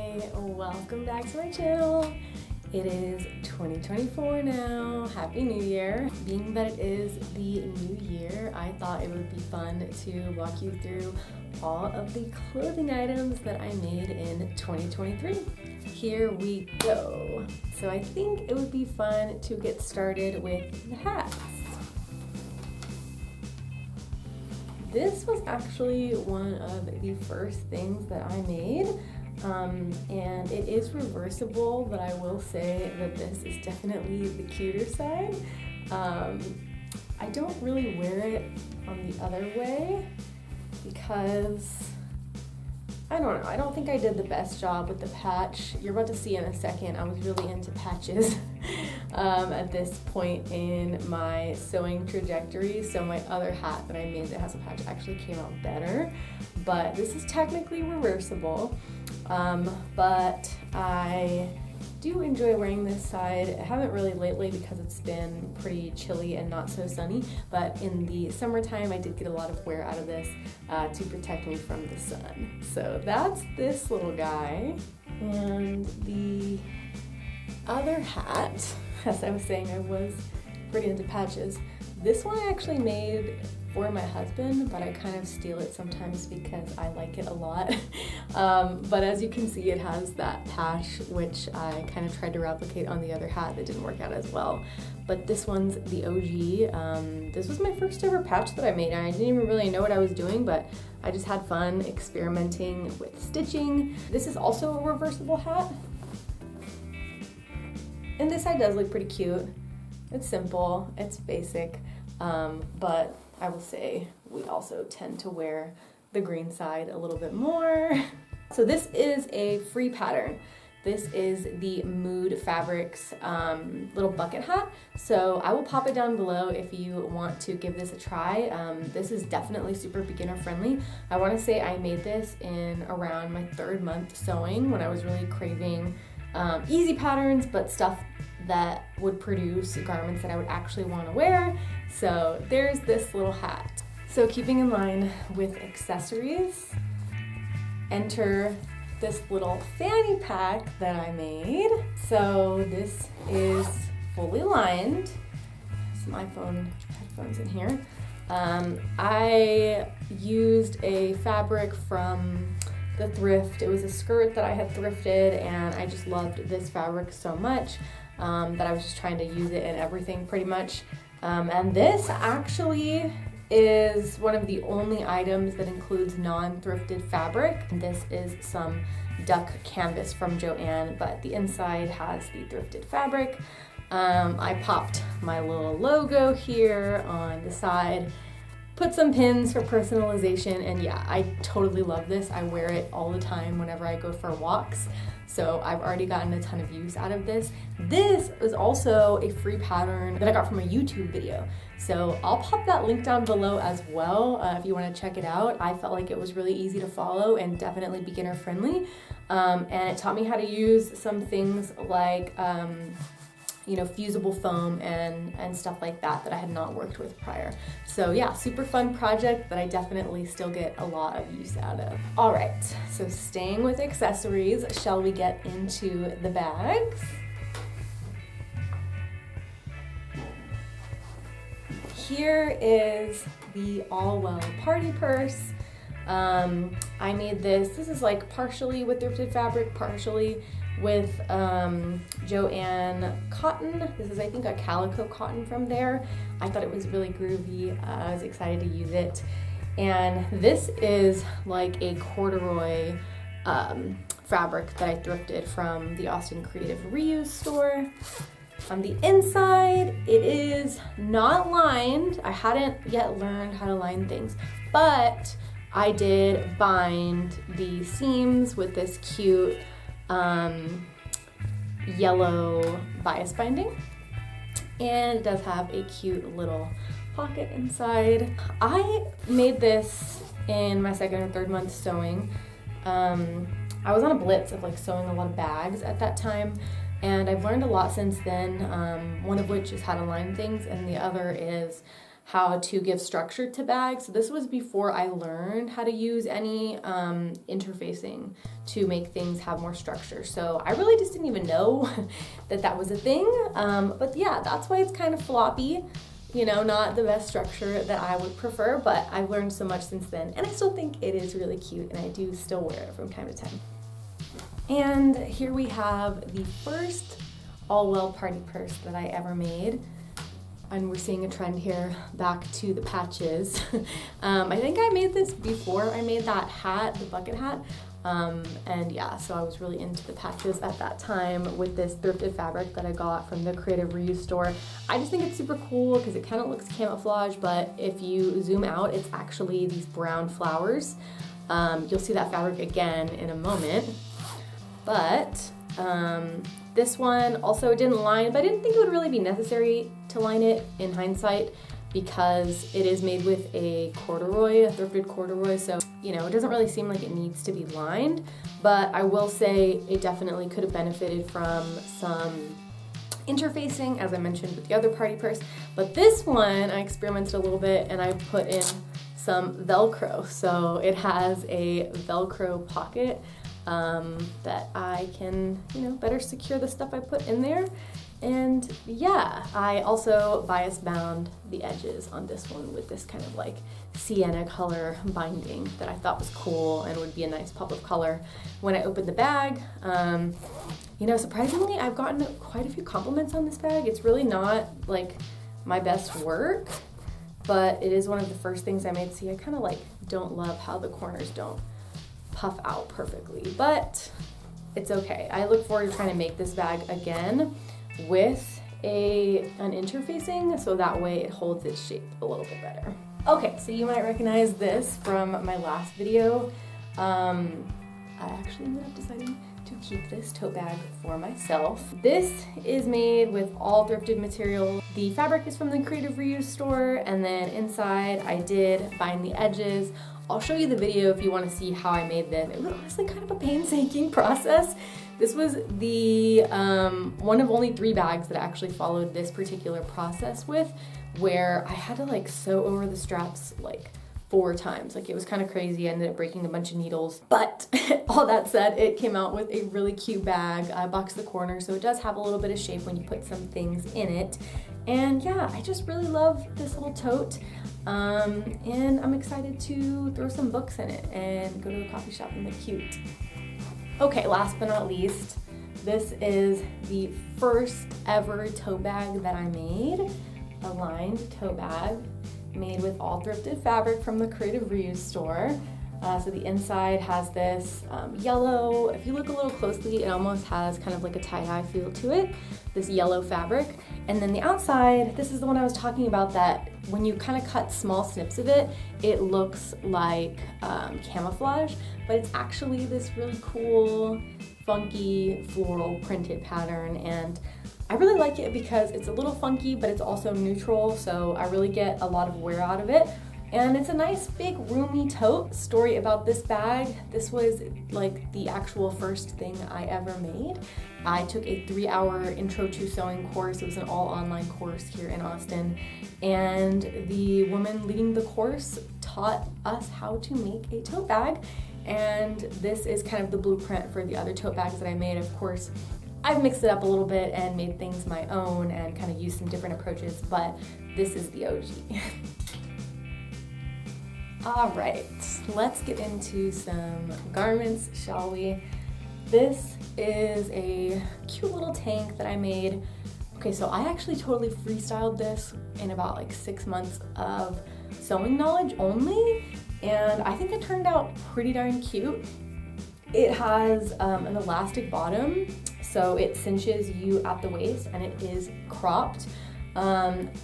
Hi, welcome back to my channel. It is 2024 now. Happy New Year. Being that it is the new year, I thought it would be fun to walk you through all of the clothing items that I made in 2023. Here we go. So I think it would be fun to get started with the hats. This was actually one of the first things that I made, and it is reversible, but I will say that this is definitely the cuter side. I don't really wear it on the other way because, I don't know, I don't think I did the best job with the patch. You're about to see in a second, I was really into patches at this point in my sewing trajectory. So my other hat that I made that has a patch actually came out better, but this is technically reversible. But I do enjoy wearing this side. I haven't really lately because it's been pretty chilly and not so sunny, but in the summertime I did get a lot of wear out of this to protect me from the sun. So that's this little guy. And the other hat, as I was saying, I was pretty into patches. This one I actually made for my husband, but I kind of steal it sometimes because I like it a lot. But as you can see, it has that patch, which I kind of tried to replicate on the other hat that didn't work out as well. But this one's the OG. This was my first ever patch that I made, and I didn't even really know what I was doing, but I just had fun experimenting with stitching. This is also a reversible hat. And this side does look pretty cute. It's simple, it's basic, but I will say we also tend to wear the green side a little bit more. So this is a free pattern. This is the Mood Fabrics little bucket hat. So I will pop it down below if you want to give this a try. This is definitely super beginner friendly. I want to say I made this in around my 3rd month sewing when I was really craving easy patterns, but stuff that would produce garments that I would actually want to wear. So there's this little hat. So keeping in line with accessories, enter this little fanny pack that I made. So this is fully lined. Some iPhone headphones in here. I used a fabric from the thrift. It was a skirt that I had thrifted, and I just loved this fabric so much that I was just trying to use it in everything pretty much. And this actually is one of the only items that includes non-thrifted fabric. This is some duck canvas from Joann, but the inside has the thrifted fabric. I popped my little logo here on the side, put some pins for personalization, and yeah, I totally love this. I wear it all the time whenever I go for walks, so I've already gotten a ton of use out of this. This is also a free pattern that I got from a YouTube video, so I'll pop that link down below as well if you want to check it out. I felt like it was really easy to follow and definitely beginner friendly, and it taught me how to use some things like fusible foam and stuff like that I had not worked with prior. So yeah, super fun project that I definitely still get a lot of use out of. All right, so staying with accessories, shall we get into the bags? Here is the Allwell party purse. I made this is like partially with thrifted fabric, partially with Joann cotton. This is, I think, a calico cotton from there. I thought it was really groovy. I was excited to use it. And this is like a corduroy fabric that I thrifted from the Austin Creative Reuse store. On the inside, it is not lined. I hadn't yet learned how to line things, but I did bind the seams with this cute yellow bias binding, and it does have a cute little pocket inside. I made this in my 2nd or 3rd month sewing. I was on a blitz of like sewing a lot of bags at that time, and I've learned a lot since then, one of which is how to line things, and the other is how to give structure to bags. So this was before I learned how to use any interfacing to make things have more structure. So I really just didn't even know that that was a thing. But yeah, that's why it's kind of floppy. You know, not the best structure that I would prefer, but I've learned so much since then, and I still think it is really cute, and I do still wear it from time to time. And here we have the first Allwell party purse that I ever made. And we're seeing a trend here back to the patches. I think I made this before I made that hat, the bucket hat. And yeah, so I was really into the patches at that time with this thrifted fabric that I got from the Creative Reuse store. I just think it's super cool because it kind of looks camouflage, but if you zoom out, it's actually these brown flowers. You'll see that fabric again in a moment. But this one also didn't line, but I didn't think it would really be necessary to line it in hindsight because it is made with a corduroy, a thrifted corduroy, so you know, it doesn't really seem like it needs to be lined, but I will say it definitely could have benefited from some interfacing, as I mentioned with the other party purse. But this one, I experimented a little bit and I put in some Velcro. So it has a Velcro pocket that I can, you know, better secure the stuff I put in there. And yeah, I also bias bound the edges on this one with this kind of like sienna color binding that I thought was cool and would be a nice pop of color when I opened the bag. You know, surprisingly, I've gotten quite a few compliments on this bag. It's really not like my best work, but it is one of the first things I made. See, I kind of like don't love how the corners don't puff out perfectly, but it's okay. I look forward to trying to make this bag again with an interfacing, so that way it holds its shape a little bit better. Okay, so you might recognize this from my last video. I actually ended up deciding to keep this tote bag for myself. This is made with all thrifted material. The fabric is from the Creative Reuse store, and then inside I did bind the edges. I'll show you the video if you want to see how I made this. It was honestly kind of a painstaking process. This was the one of only 3 bags that I actually followed this particular process with, where I had to like sew over the straps like 4 times. Like, it was kind of crazy. I ended up breaking a bunch of needles. But all that said, it came out with a really cute bag. I boxed the corner, so it does have a little bit of shape when you put some things in it. And yeah, I just really love this little tote. And I'm excited to throw some books in it and go to a coffee shop and look cute. Okay, last but not least, this is the first ever tote bag that I made. A lined tote bag made with all thrifted fabric from the Creative Reuse store. So the inside has this yellow, if you look a little closely, it almost has kind of like a tie-dye feel to it, this yellow fabric. And then the outside, this is the one I was talking about, that when you kind of cut small snips of it, it looks like camouflage, but it's actually this really cool, funky, floral printed pattern. And I really like it because it's a little funky, but it's also neutral, so I really get a lot of wear out of it. And it's a nice big roomy tote. Story about this bag, this was like the actual first thing I ever made. I took a 3-hour intro to sewing course. It was an all online course here in Austin. And the woman leading the course taught us how to make a tote bag. And this is kind of the blueprint for the other tote bags that I made. Of course, I've mixed it up a little bit and made things my own and kind of used some different approaches, but this is the OG. All right, let's get into some garments, shall we? This is a cute little tank that I made. Okay, so I actually totally freestyled this in about like 6 months of sewing knowledge only, and I think it turned out pretty darn cute. It has an elastic bottom, so it cinches you at the waist, and it is cropped.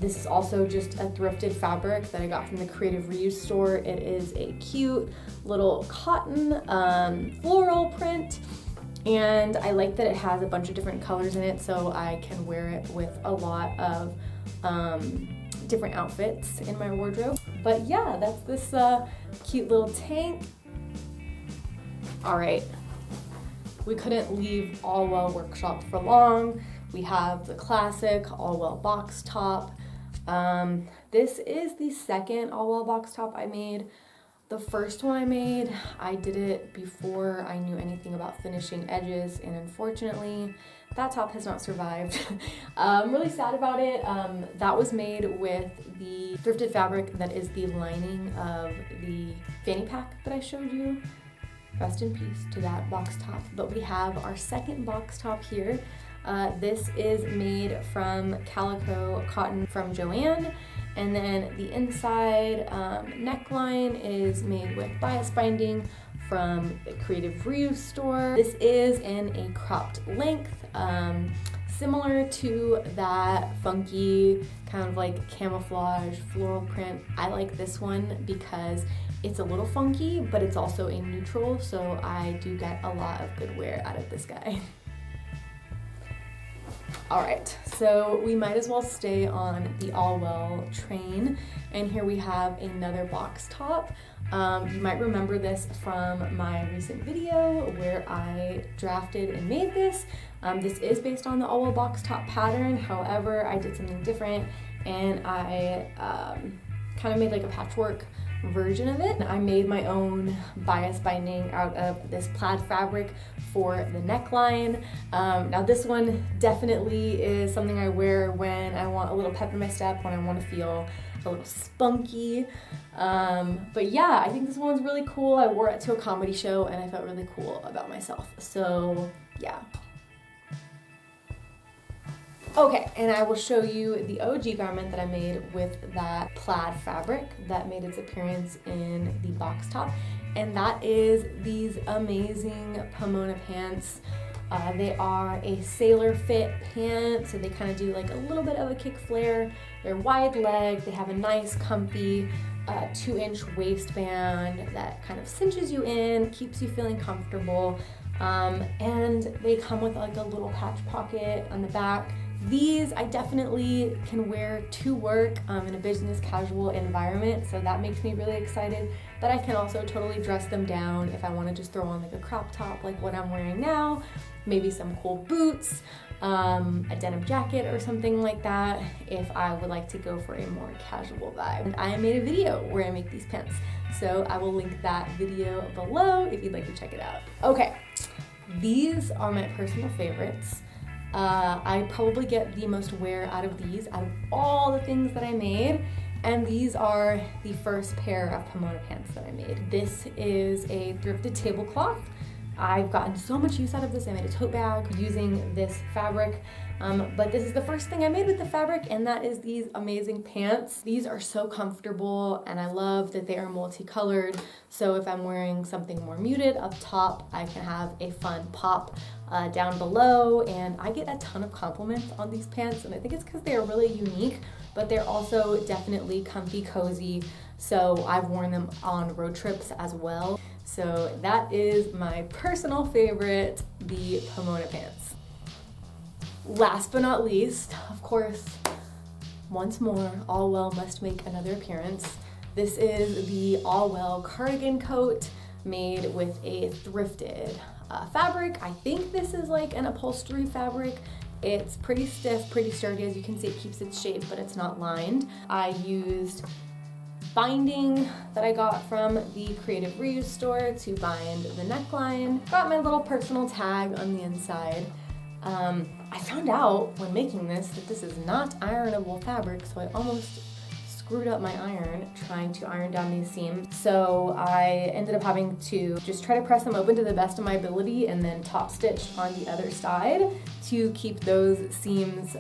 This is also just a thrifted fabric that I got from the Creative Reuse store. It is a cute little cotton floral print, and I like that it has a bunch of different colors in it, so I can wear it with a lot of different outfits in my wardrobe. But yeah, that's this cute little tank. All right, we couldn't leave Allwell workshop for long. We have the classic Allwell box top. This is the second Allwell box top I made. The first one I made, I did it before I knew anything about finishing edges, and unfortunately, that top has not survived. I'm really sad about it. That was made with the thrifted fabric that is the lining of the fanny pack that I showed you. Rest in peace to that box top. But we have our second box top here. This is made from calico cotton from Joann. And then the inside neckline is made with bias binding from the Creative Reuse store. This is in a cropped length, similar to that funky kind of like camouflage floral print. I like this one because it's a little funky, but it's also a neutral, so I do get a lot of good wear out of this guy. All right, so we might as well stay on the Allwell train, and here we have another box top. You might remember this from my recent video where I drafted and made this. This is based on the Allwell box top pattern, however, I did something different, and I kind of made like a patchwork version of it. I made my own bias binding out of this plaid fabric for the neckline. Now this one definitely is something I wear when I want a little pep in my step, when I want to feel a little spunky. But yeah, I think this one's really cool. I wore it to a comedy show and I felt really cool about myself. So yeah. Okay, and I will show you the OG garment that I made with that plaid fabric that made its appearance in the box top, and that is these amazing Pomona pants. They are a sailor fit pant, so they kind of do like a little bit of a kick flare. They're wide leg, they have a nice comfy 2-inch waistband that kind of cinches you in, keeps you feeling comfortable, and they come with like a little patch pocket on the back. These I definitely can wear to work in a business casual environment, so that makes me really excited. But I can also totally dress them down if I want to just throw on like a crop top like what I'm wearing now, maybe some cool boots, a denim jacket or something like that if I would like to go for a more casual vibe. And I made a video where I make these pants, so I will link that video below if you'd like to check it out. Okay, these are my personal favorites. I probably get the most wear out of these out of all the things that I made, and these are the first pair of Pomona pants that I made. This is a thrifted tablecloth. I've gotten so much use out of this. I made a tote bag using this fabric, but this is the first thing I made with the fabric, and that is these amazing pants. These are so comfortable, and I love that they are multicolored, so if I'm wearing something more muted up top, I can have a fun pop down below, and I get a ton of compliments on these pants, and I think it's because they're really unique, but they're also definitely comfy, cozy, so I've worn them on road trips as well. So that is my personal favorite, the Pomona pants. Last but not least, of course, once more, Allwell must make another appearance. This is the Allwell cardigan coat made with a thrifted fabric. I think this is like an upholstery fabric. It's pretty stiff, pretty sturdy. As you can see, it keeps its shape, but it's not lined. I used binding that I got from the Creative Reuse store to bind the neckline. Got my little personal tag on the inside. I found out when making this that this is not ironable fabric, so I almost screwed up my iron trying to iron down these seams. So I ended up having to just try to press them open to the best of my ability and then top stitch on the other side to keep those seams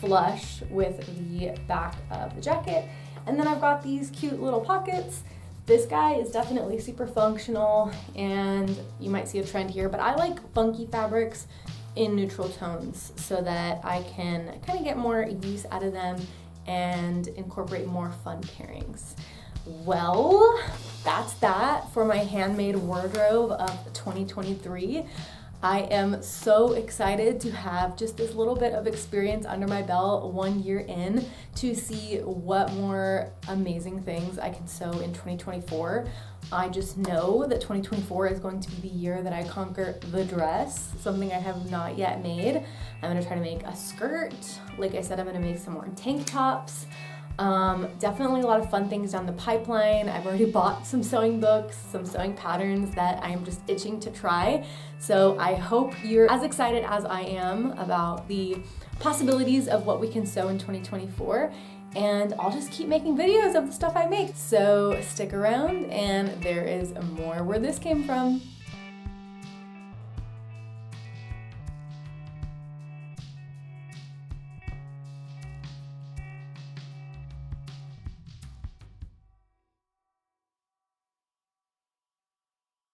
flush with the back of the jacket. And then I've got these cute little pockets. This guy is definitely super functional, and you might see a trend here, but I like funky fabrics in neutral tones so that I can kind of get more use out of them and incorporate more fun pairings. Well, that's that for my handmade wardrobe of 2023. I am so excited to have just this little bit of experience under my belt 1 year in to see what more amazing things I can sew in 2024. I just know that 2024 is going to be the year that I conquer the dress, something I have not yet made. I'm gonna try to make a skirt. Like I said, I'm gonna make some more tank tops. Definitely a lot of fun things down the pipeline. I've already bought some sewing books, some sewing patterns that I'm just itching to try. So I hope you're as excited as I am about the possibilities of what we can sew in 2024. And I'll just keep making videos of the stuff I make. So stick around, and there is more where this came from.